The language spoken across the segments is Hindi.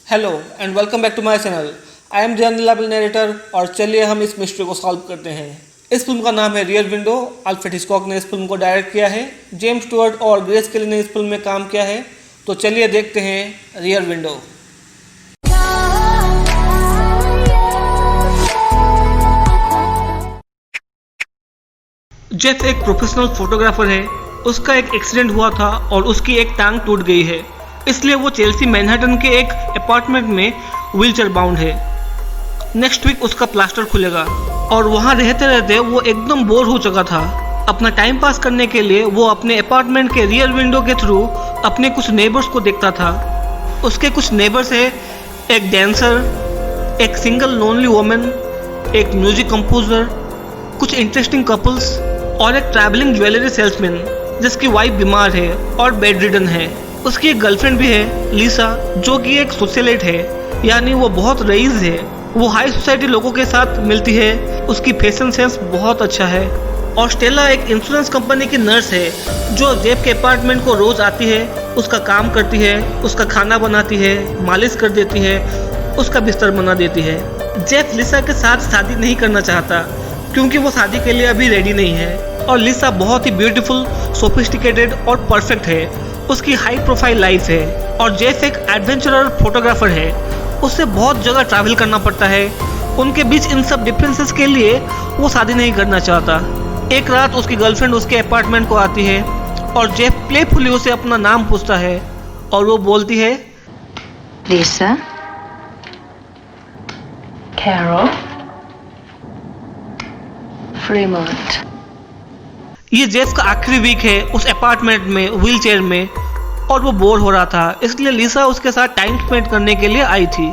Hello and welcome back to my channel. I am general narrator और चलिए हम इस मिस्ट्री को सॉल्व करते हैं। इस फिल्म का नाम है रियर विंडो। अल्फ्रेड हिचकॉक ने इस फिल्म को डायरेक्ट किया है। जेम्स स्टुअर्ट और ग्रेस केली ने इस फिल्म में काम किया है। तो चलिए देखते हैं रियर विंडो। जेफ एक प्रोफेशनल फोटोग्राफर है। उसका एक एक्सीडेंट हुआ था और उसकी एक टांग टूट गई है, इसलिए वो चेल्सी मैनहट्टन के एक अपार्टमेंट में व्हीलचेयर बाउंड है। नेक्स्ट वीक उसका प्लास्टर खुलेगा और वहाँ रहते रहते वो एकदम बोर हो चुका था। अपना टाइम पास करने के लिए वो अपने अपार्टमेंट के रियर विंडो के थ्रू अपने कुछ नेबर्स को देखता था। उसके कुछ नेबर्स है, एक डांसर, एक सिंगल लोनली वुमन, एक म्यूजिक कंपोजर, कुछ इंटरेस्टिंग कपल्स और एक ट्रैवलिंग ज्वेलरी सेल्समैन जिसकी वाइफ बीमार है और बेड रिडन है। उसकी एक गर्लफ्रेंड भी है, लिसा, जो कि एक सोशलिट है, यानी वो बहुत रईस है। वो हाई सोसाइटी लोगों के साथ मिलती है। उसकी फैशन सेंस बहुत अच्छा है। और स्टेला एक इंश्योरेंस कंपनी की नर्स है जो जेफ के अपार्टमेंट को रोज आती है, उसका काम करती है, उसका खाना बनाती है, मालिश कर देती है, उसका बिस्तर बना देती है। जेफ लिसा के साथ शादी नहीं करना चाहता क्योंकि वो शादी के लिए अभी रेडी नहीं है। और लिसा बहुत ही ब्यूटीफुल, सोफिस्टिकेटेड और परफेक्ट है। उसकी हाई प्रोफाइल लाइफ है। और जेफ एक एडवेंचरर फोटोग्राफर है। उससे बहुत जगह ट्रैवल करना पड़ता है। उनके बीच इन सब डिफरेंसेस के लिए वो शादी नहीं करना चाहता। एक रात उसकी गर्लफ्रेंड उसके अपार्टमेंट को आती है और जेफ प्लेफुली उसे अपना नाम पूछता है और वो बोलती है, Lisa? Carol? Fremont? ये जेफ का आखिरी वीक है उस अपार्टमेंट में व्हीलचेयर में और वो बोर हो रहा था, इसलिए लिसा उसके साथ टाइम स्पेंड करने के लिए आई थी।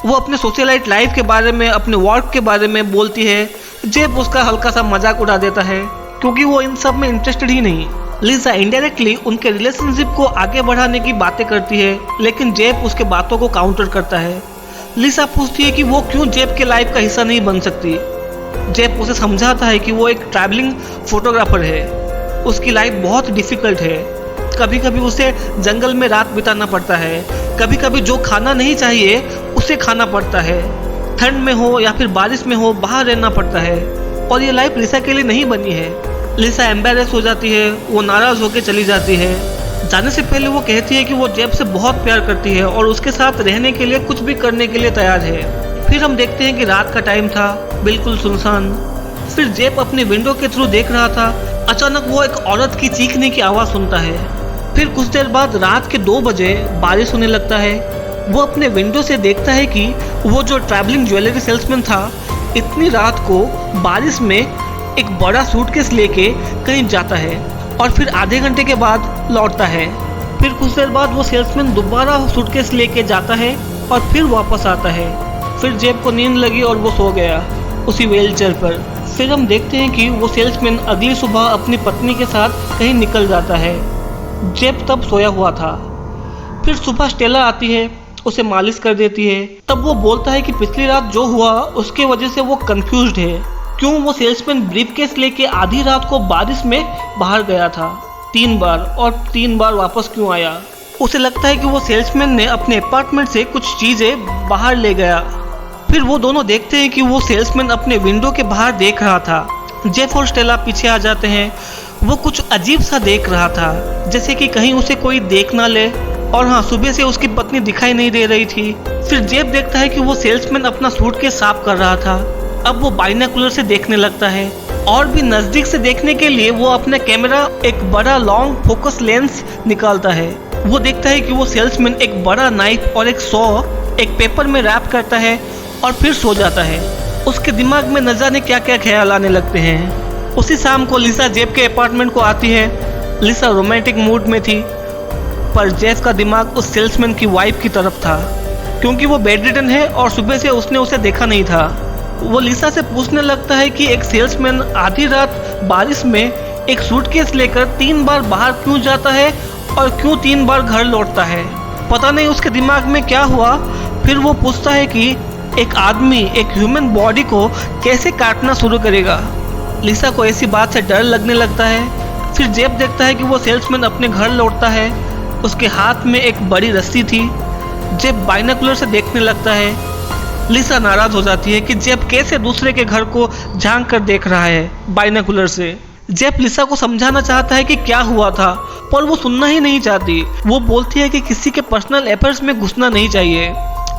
वो अपने सोशलाइट लाइफ के बारे में, अपने वर्क के बारे में बोलती है। जेफ उसका हल्का सा मजाक उड़ा देता है क्योंकि वो इन सब में इंटरेस्टेड ही नहीं। लिसा इनडायरेक्टली उनके रिलेशनशिप को आगे बढ़ाने की बातें करती है, लेकिन जेफ उसके बातों को काउंटर करता है। लिसा पूछती है कि वो क्यों जेफ के लाइफ का हिस्सा नहीं बन सकती। जेफ उसे समझाता है कि वो एक ट्रैवलिंग फोटोग्राफर है, उसकी लाइफ बहुत डिफिकल्ट है। कभी कभी उसे जंगल में रात बिताना पड़ता है, कभी कभी जो खाना नहीं चाहिए उसे खाना पड़ता है। ठंड में हो या फिर बारिश में हो, बाहर रहना पड़ता है। और ये लाइफ लिसा के लिए नहीं बनी है। लिसा एम्बेरस हो जाती है, वो नाराज होकर चली जाती है। जाने से पहले वो कहती है कि वो जेफ से बहुत प्यार करती है और उसके साथ रहने के लिए कुछ भी करने के लिए तैयार है। फिर हम देखते हैं कि रात का टाइम था, बिल्कुल सुनसान। फिर जेफ अपने विंडो के थ्रू देख रहा था। अचानक वो एक औरत की चीखने की आवाज़ सुनता है। फिर कुछ देर बाद रात के 2 बजे बारिश होने लगता है। वो अपने विंडो से देखता है कि वो जो ट्रैवलिंग ज्वेलरी सेल्समैन था, इतनी रात को बारिश में एक बड़ा सूटकेस लेके कहीं जाता है और फिर आधे घंटे के बाद लौटता है। फिर कुछ देर बाद वो सेल्समैन दोबारा सूटकेस लेके जाता है और फिर वापस आता है। फिर जेफ को नींद लगी और वो सो गया उसी व्हीलचेयर पर। फिर हम देखते हैं कि वो सेल्समैन अगली सुबह अपनी पत्नी के साथ कहीं निकल जाता है। जेफ तब सोया हुआ था। फिर सुबह स्टेला आती है, उसे मालिश कर देती है। तब वो बोलता है कि पिछली रात जो हुआ उसके वजह से वो कंफ्यूज्ड है। क्यों वो सेल्समैन ब्रीफकेस लेके आधी रात को बारिश में बाहर गया था 3 बार और 3 बार वापस क्यों आया। उसे लगता है कि वो सेल्समैन ने अपने अपार्टमेंट से कुछ चीज़ें बाहर ले गया। फिर वो दोनों देखते हैं कि वो सेल्समैन अपने विंडो के बाहर देख रहा था। जेफ और स्टेला पीछे आ जाते हैं। वो कुछ अजीब सा देख रहा था, जैसे कि कहीं उसे कोई देख ना ले। और हाँ, सुबह से उसकी पत्नी दिखाई नहीं दे रही थी। फिर जेफ देखता है कि वो सेल्समैन अपना सूटकेस साफ कर रहा था। अब वो बाइनोकुलर से देखने लगता है और भी नज़दीक से देखने के लिए वो अपना कैमरा एक बड़ा लॉन्ग फोकस लेंस निकालता है। वो देखता है कि वो सेल्समैन एक बड़ा नाइफ और एक सॉ एक पेपर में रैप करता है और फिर सो जाता है। उसके दिमाग में न जाने क्या क्या ख्याल आने लगते हैं। उसी शाम को लिसा जेफ के अपार्टमेंट को आती है। लिसा रोमांटिक मूड में थी, पर जेफ का दिमाग उस सेल्समैन की वाइफ की तरफ था क्योंकि वो बेड रिडन है और सुबह से उसने उसे देखा नहीं था। वो लिसा से पूछने लगता है कि एक सेल्समैन आधी रात बारिश में एक सूटकेस लेकर 3 बार बाहर क्यों जाता है और क्यों 3 बार घर लौटता है। पता नहीं उसके दिमाग में क्या हुआ। फिर वो पूछता है कि एक आदमी एक ह्यूमन बॉडी को कैसे काटना शुरू करेगा। लिसा को ऐसी बात से डर लगने लगता है। फिर जेफ देखता है कि वो सेल्समैन अपने घर लौटता है। उसके हाथ में एक बड़ी रस्सी थी जेब बाइनोकुलर से देखने लगता है। लिसा नाराज हो जाती है कि जेब कैसे दूसरे के घर को झांक कर देख रहा है बाइनोकुलर से। जेब लिसा को समझाना चाहता है कि क्या हुआ था, पर वो सुनना ही नहीं चाहती। वो बोलती है कि किसी के पर्सनल अफेयर्स में घुसना नहीं चाहिए,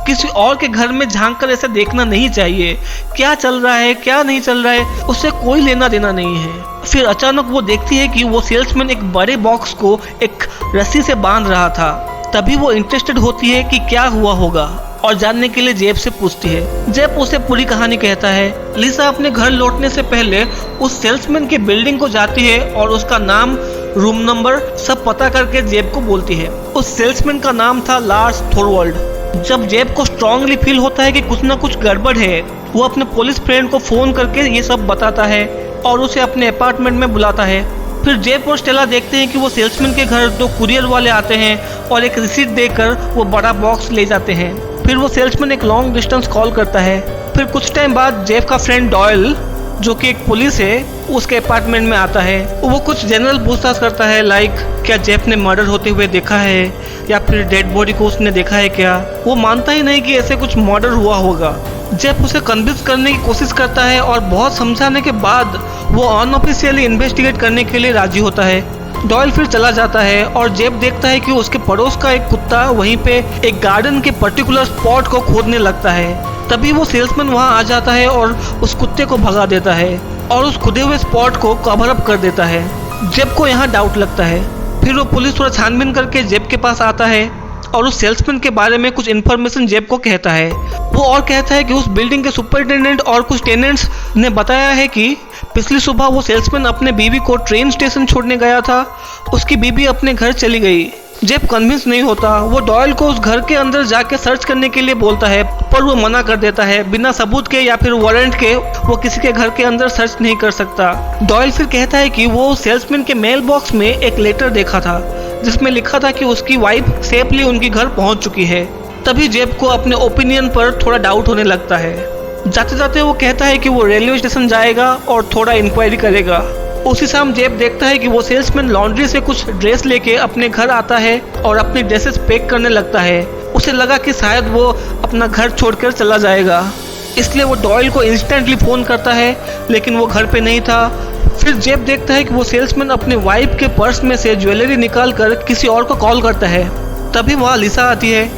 किसी और के घर में झांक कर ऐसे देखना नहीं चाहिए। क्या चल रहा है क्या नहीं चल रहा है उससे कोई लेना देना नहीं है। फिर अचानक वो देखती है कि वो सेल्समैन एक बड़े बॉक्स को एक रस्सी से बांध रहा था। तभी वो इंटरेस्टेड होती है कि क्या हुआ होगा और जानने के लिए जेब से पूछती है। जेब उसे पूरी कहानी कहता है। लिसा अपने घर लौटने से पहले उस सेल्समैन की बिल्डिंग को जाती है और उसका नाम, रूम नंबर सब पता करके जेब को बोलती है। उस सेल्समैन का नाम था लार्स थोरवल्ड। जब जेब को स्ट्रांगली फील होता है कि कुछ ना कुछ गड़बड़ है, वो अपने पुलिस फ्रेंड को फोन करके ये सब बताता है और उसे अपने अपार्टमेंट में बुलाता है। फिर जेब और स्टेला देखते हैं कि वो सेल्समैन के घर 2 कुरियर वाले आते हैं और एक रिसीट देकर वो बड़ा बॉक्स ले जाते हैं। फिर वो सेल्समैन एक लॉन्ग डिस्टेंस कॉल करता है। फिर कुछ टाइम बाद जेब का फ्रेंड डॉयल, जो कि एक पुलिस है, उसके अपार्टमेंट में आता है। वो कुछ जनरल पूछताछ करता है, लाइक क्या जेब ने मर्डर होते हुए देखा है या फिर डेड बॉडी को उसने देखा है क्या। वो मानता ही नहीं कि ऐसे कुछ मर्डर हुआ होगा। जेब उसे कन्विंस करने की कोशिश करता है और बहुत समझाने के बाद वो अनऑफिशियली इन्वेस्टिगेट करने के लिए राजी होता है। डॉयल फिर चला जाता है और जेब देखता है कि उसके पड़ोस का एक कुत्ता वहीं पे एक गार्डन के पर्टिकुलर स्पॉट को खोदने लगता है। तभी वो सेल्समैन वहां आ जाता है और उस कुत्ते को भगा देता है और उस खुदे हुए स्पॉट को कवर अप कर देता है। जेब को यहाँ डाउट लगता है। फिर वो पुलिस थोड़ा छानबीन करके जेब के पास आता है और उस सेल्समैन के बारे में कुछ इन्फॉर्मेशन जेब को कहता है। वो और कहता है कि उस बिल्डिंग के सुपरिटेंडेंट और कुछ टेनेंट्स ने बताया है कि पिछली सुबह वो सेल्समैन अपने बीवी को ट्रेन स्टेशन छोड़ने गया था, उसकी बीवी अपने घर चली गई। जेब कन्विंस नहीं होता। वो डॉयल को उस घर के अंदर जाके सर्च करने के लिए बोलता है, पर वो मना कर देता है। बिना सबूत के या फिर वारंट के वो किसी के घर के अंदर सर्च नहीं कर सकता। डॉयल फिर कहता है कि वो सेल्समैन के मेल बॉक्स में एक लेटर देखा था जिसमें लिखा था कि उसकी वाइफ सेफली उनकी घर पहुंच चुकी है। तभी जेब को अपने ओपिनियन पर थोड़ा डाउट होने लगता है। जाते जाते वो कहता है कि वो रेलवे स्टेशन जाएगा और थोड़ा इंक्वायरी करेगा। उसी शाम जेब देखता है कि वो सेल्समैन लॉन्ड्री से कुछ ड्रेस लेके अपने घर आता है और अपनी ड्रेसेस पैक करने लगता है। उसे लगा कि शायद वो अपना घर छोड़कर चला जाएगा, इसलिए वो डॉयल को इंस्टेंटली फ़ोन करता है, लेकिन वो घर पे नहीं था। फिर जेब देखता है कि वो सेल्समैन अपने वाइफ के पर्स में से ज्वेलरी निकाल कर किसी और को कॉल करता है। तभी वहाँ लिसा आती है।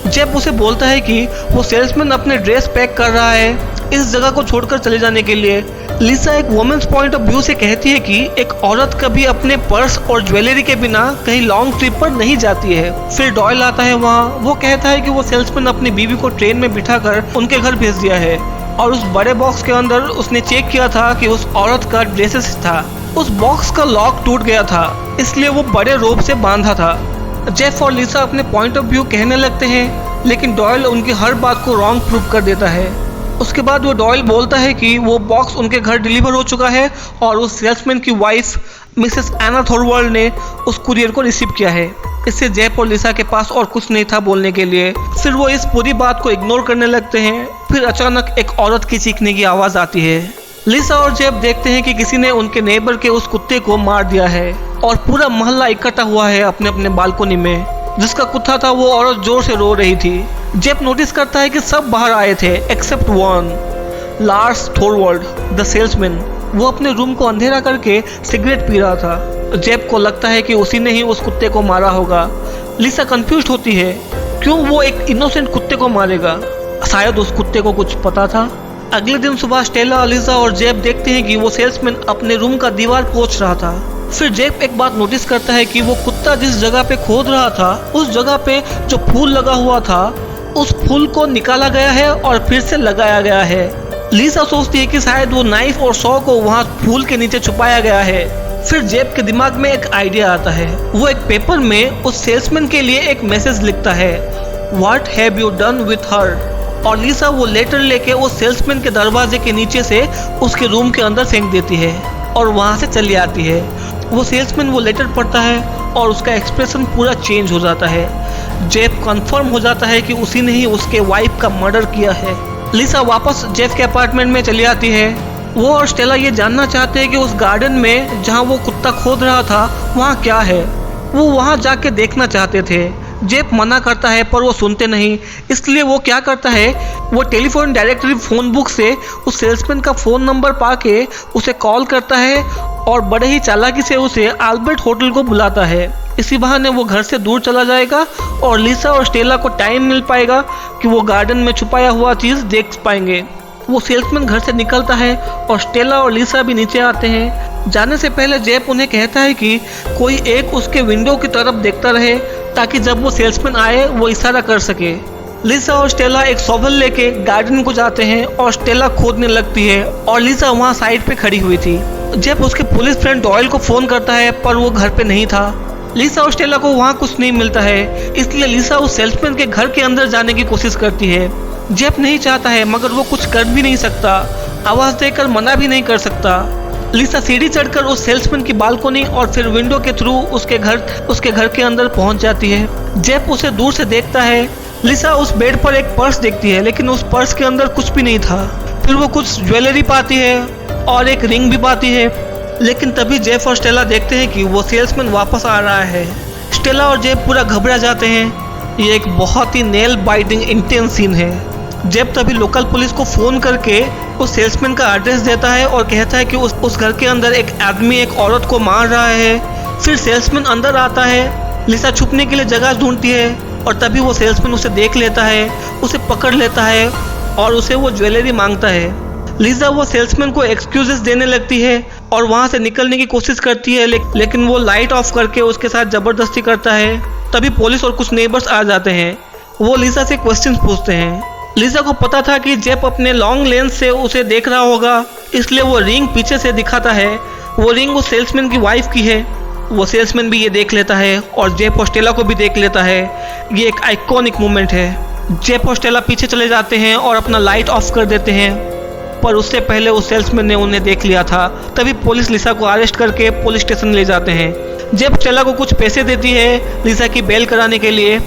जेब उसे बोलता है कि वो सेल्समैन अपने ड्रेस पैक कर रहा है इस जगह को छोड़कर चले जाने के लिए। लिसा एक वुमेन्स पॉइंट ऑफ व्यू से कहती है कि एक औरत कभी अपने पर्स और ज्वेलरी के बिना कहीं लॉन्ग ट्रिप पर नहीं जाती है। फिर डॉयल आता है वहाँ। वो कहता है कि वो सेल्समैन अपनी बीवी को ट्रेन में बिठाकर उनके घर भेज दिया है और उस बड़े बॉक्स के अंदर उसने चेक किया था कि उस औरत का ड्रेसेस था। उस बॉक्स का लॉक टूट गया था, इसलिए वो बड़े रोप से बांधा था। जेफ और लिसा अपने पॉइंट ऑफ व्यू कहने लगते हैं, लेकिन डॉयल उनकी हर बात को रॉन्ग प्रूव कर देता है। उसके बाद वो डॉयल बोलता है कि वो बॉक्स उनके घर डिलीवर हो चुका है और उस सेल्समैन की वाइफ मिसेस एना थोरवल्ड ने उस कुरियर को रिसीव किया है। इससे जेफ और लिसा के पास और कुछ नहीं था बोलने के लिए। फिर वो इस पूरी बात को इग्नोर करने लगते हैं। फिर अचानक एक औरत की चीखने की आवाज़ आती है। लिसा और जेफ देखते हैं कि किसी ने उनके नेबर के उस कुत्ते को मार दिया है और पूरा मोहल्ला इकट्ठा हुआ है अपने अपने बालकनी में। जिसका कुत्ता था वो औरत जोर से रो रही थी। जेफ नोटिस करता है कि सब बाहर आए थे except one, Lars Thorwald the salesman. वो अपने रूम को अंधेरा करके सिगरेट पी रहा था। जेफ को लगता है कि उसी ने ही उस कुत्ते को मारा होगा। लिसा कंफ्यूज होती है, क्यों वो एक इनोसेंट कुत्ते को मारेगा? शायद उस कुत्ते को कुछ पता था। अगले दिन सुबह स्टेला, लिसा और जेफ देखते हैं कि वो सेल्समैन अपने रूम का दीवार पोंछ रहा था। फिर जेफ एक बात नोटिस करता है कि वो कुत्ता जिस जगह पे खोद रहा था उस जगह पे जो फूल लगा हुआ था उस फूल को निकाला गया है और फिर से लगाया गया है। लिसा सोचती है कि शायद वो नाइफ और सॉ को वहाँ फूल के नीचे छुपाया गया है। फिर जेफ के दिमाग में एक आइडिया आता है। वो एक पेपर में उस सेल्समैन के लिए एक मैसेज लिखता है, what have you done with her. और लिसा वो लेटर लेके उस सेल्समैन के दरवाजे के नीचे से उसके रूम के अंदर फेंक देती है और वहाँ से चली आती है। वो सेल्समैन वो लेटर पढ़ता है और उसका एक्सप्रेशन पूरा चेंज हो जाता है। जेफ कंफर्म हो जाता है कि उसी ने ही उसके वाइफ का मर्डर किया है। लिसा वापस जेफ के अपार्टमेंट में चली आती है। वो और स्टेला ये जानना चाहते हैं कि उस गार्डन में जहाँ वो कुत्ता खोद रहा था वहाँ क्या है। वो वहाँ जाके देखना चाहते थे, जेप मना करता है पर वो सुनते नहीं, इसलिए वो क्या करता है, वो टेलीफोन डायरेक्टरी फ़ोन बुक से उस सेल्समैन का फ़ोन नंबर पाके उसे कॉल करता है और बड़े ही चालाकी से उसे अल्बर्ट होटल को बुलाता है। इसी बहाने वो घर से दूर चला जाएगा और लिसा और स्टेला को टाइम मिल पाएगा कि वो गार्डन में छुपाया हुआ चीज़ देख पाएंगे। वो सेल्समैन घर से निकलता है और स्टेला और लिसा भी नीचे आते हैं। जाने से पहले जेप उन्हें कहता है कि कोई एक उसके विंडो की तरफ देखता रहे ताकि जब वो सेल्समैन आए वो इशारा कर सके। लिसा और स्टेला एक शॉवल लेके गार्डन को जाते हैं और स्टेला खोदने लगती है और लिसा वहाँ साइड पे खड़ी हुई थी। जेप उसके पुलिस फ्रेंड डॉयल को फ़ोन करता है पर वो घर पे नहीं था। लिसा और स्टेला को वहाँ कुछ नहीं मिलता है, इसलिए लिसा उस सेल्समैन के घर के अंदर जाने की कोशिश करती है। जेप नहीं चाहता है मगर वो कुछ कर भी नहीं सकता, आवाज़ देकर मना भी नहीं कर सकता। लिसा सीढ़ी चढ़कर उस सेल्समैन की बालकनी और फिर विंडो के थ्रू उसके घर के अंदर पहुंच जाती है। जेप उसे दूर से देखता है। लिसा उस बेड पर एक पर्स देखती है लेकिन उस पर्स के अंदर कुछ भी नहीं था। फिर वो कुछ ज्वेलरी पाती है और एक रिंग भी पाती है, लेकिन तभी जेप और स्टेला देखते हैं कि वो सेल्समैन वापस आ रहा है। स्टेला और जेप पूरा घबरा जाते हैं। ये एक बहुत ही नेल बाइटिंग इंटेंस सीन है। जेप तभी लोकल पुलिस को फ़ोन करके उस सेल्समैन का एड्रेस देता है और कहता है कि उस घर के अंदर एक आदमी एक औरत को मार रहा है। फिर सेल्समैन अंदर आता है। लिसा छुपने के लिए जगह ढूंढती है और तभी वो सेल्समैन उसे देख लेता है, उसे पकड़ लेता है और उसे वो ज्वेलरी मांगता है। लिसा वो सेल्समैन को एक्सक्यूजेस देने लगती है और वहाँ से निकलने की कोशिश करती है, लेकिन वो लाइट ऑफ करके उसके साथ ज़बरदस्ती करता है। तभी पुलिस और कुछ नेबर्स आ जाते हैं। वो लिसा से क्वेश्चंस पूछते हैं। लिसा को पता था कि जेप अपने लॉन्ग लेंस से उसे देख रहा होगा, इसलिए वो रिंग पीछे से दिखाता है। वो रिंग उस सेल्समैन की वाइफ की है। वो सेल्समैन भी ये देख लेता है और जेप और स्टेला को भी देख लेता है। ये एक आइकॉनिक मोमेंट है। जेप और स्टेला पीछे चले जाते हैं और अपना लाइट ऑफ कर देते हैं, पर उससे पहले उस सेल्समैन ने उन्हें देख लिया था। तभी पुलिस लिसा को अरेस्ट करके पुलिस स्टेशन ले जाते हैं। जेप स्टेला को कुछ पैसे देती है लिसा की बेल कराने के लिए।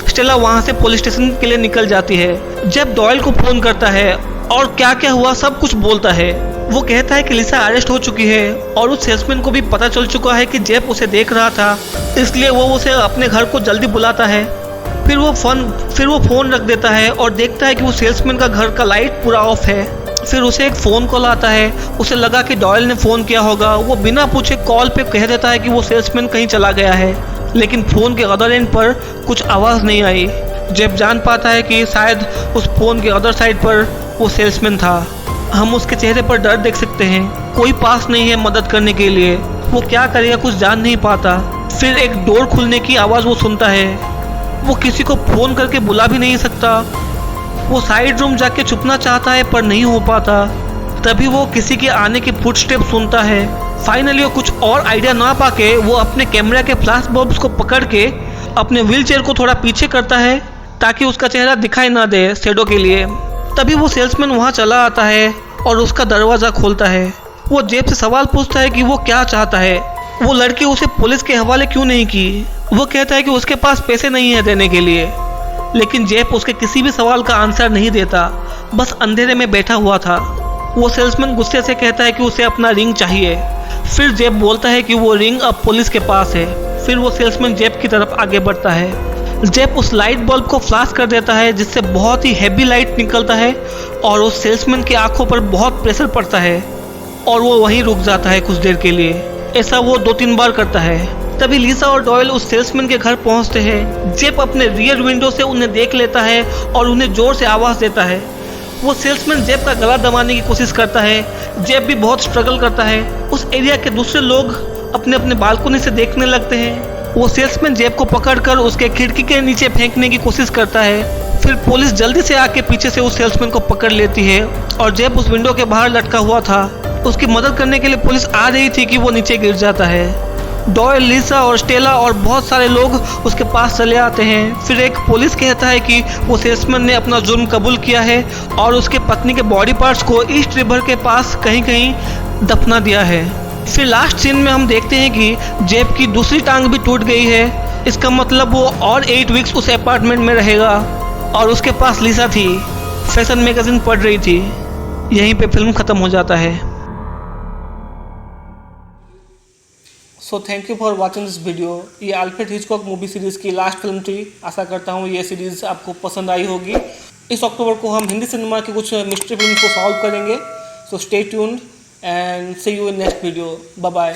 स्टेला वहाँ से पुलिस स्टेशन के लिए निकल जाती है। जेप डॉयल को फ़ोन करता है और क्या क्या हुआ सब कुछ बोलता है। वो कहता है कि लिसा अरेस्ट हो चुकी है और उस सेल्समैन को भी पता चल चुका है कि जेप उसे देख रहा था, इसलिए वो उसे अपने घर को जल्दी बुलाता है। फिर वो फ़ोन रख देता है और देखता है कि वो सेल्समैन का घर का लाइट पूरा ऑफ है। फिर उसे एक फ़ोन कॉल आता है। उसे लगा कि डॉयल ने फ़ोन किया होगा। वो बिना पूछे कॉल पे कह देता है कि वो सेल्समैन कहीं चला गया है, लेकिन फ़ोन के अदर एंड पर कुछ आवाज़ नहीं आई। जेब जान पाता है कि शायद उस फ़ोन के अदर साइड पर वो सेल्समैन था। हम उसके चेहरे पर डर देख सकते हैं। कोई पास नहीं है मदद करने के लिए। वो क्या करेगा कुछ जान नहीं पाता। फिर एक डोर खुलने की आवाज़ वो सुनता है। वो किसी को फ़ोन करके बुला भी नहीं सकता। वो साइड रूम जाके छुपना चाहता है पर नहीं हो पाता। तभी वो किसी के आने के फुटस्टेप सुनता है। फाइनली वो कुछ और आइडिया ना पाके वो अपने कैमरा के फ्लैश बल्ब्स को पकड़ के अपने व्हीलचेयर को थोड़ा पीछे करता है ताकि उसका चेहरा दिखाई ना दे शैडो के लिए। तभी वो सेल्समैन वहाँ चला आता है और उसका दरवाज़ा खोलता है। वो जेब से सवाल पूछता है कि वो क्या चाहता है। वो लड़की उसे पुलिस के हवाले क्यों नहीं की। वो कहता है कि उसके पास पैसे नहीं है देने के लिए, लेकिन जेब उसके किसी भी सवाल का आंसर नहीं देता, बस अंधेरे में बैठा हुआ था। वो सेल्समैन गुस्से से कहता है कि उसे अपना रिंग चाहिए। फिर जेब बोलता है कि वो रिंग अब पुलिस के पास है। फिर वो सेल्समैन जेब की तरफ आगे बढ़ता है। जेब उस लाइट बल्ब को फ्लैश कर देता है जिससे बहुत ही हैवी लाइट निकलता है और उस सेल्समैन की आंखों पर बहुत प्रेशर पड़ता है और वो वहीं रुक जाता है कुछ देर के लिए। ऐसा वो 2-3 बार करता है। तभी लिसा और डॉयल उस सेल्समैन के घर पहुंचते हैं। जेब अपने रियर विंडो से उन्हें देख लेता है और उन्हें जोर से आवाज़ देता है। वो सेल्समैन जेब का गला दबाने की कोशिश करता है। जेब भी बहुत स्ट्रगल करता है। उस एरिया के दूसरे लोग अपने अपने बालकनी से देखने लगते हैं। वो सेल्समैन जेब को पकड़कर उसके खिड़की के नीचे फेंकने की कोशिश करता है। फिर पुलिस जल्दी से आके पीछे से उस सेल्समैन को पकड़ लेती है और जेब उस विंडो के बाहर लटका हुआ था। उसकी मदद करने के लिए पुलिस आ रही थी कि वो नीचे गिर जाता है। डॉयल, लिसा और स्टेला और बहुत सारे लोग उसके पास चले आते हैं। फिर एक पुलिस कहता है कि वो सेल्समैन ने अपना जुर्म कबूल किया है और उसके पत्नी के बॉडी पार्ट्स को ईस्ट रिवर के पास कहीं कहीं दफना दिया है। फिर लास्ट सीन में हम देखते हैं कि जेब की दूसरी टांग भी टूट गई है। इसका मतलब वो और 8 वीक्स उस अपार्टमेंट में रहेगा और उसके पास लिसा थी, फैशन मैगजीन पढ़ रही थी। यहीं पे फिल्म ख़त्म हो जाता है। So thank you for watching this video. ये अल्फ्रेड हिचकॉक मूवी सीरीज़ की लास्ट फिल्म थी। आशा करता हूँ ये सीरीज़ आपको पसंद आई होगी। इस अक्टूबर को हम हिंदी सिनेमा की कुछ मिस्ट्री फिल्म को सॉल्व करेंगे। So stay tuned and see you in next video. Bye bye.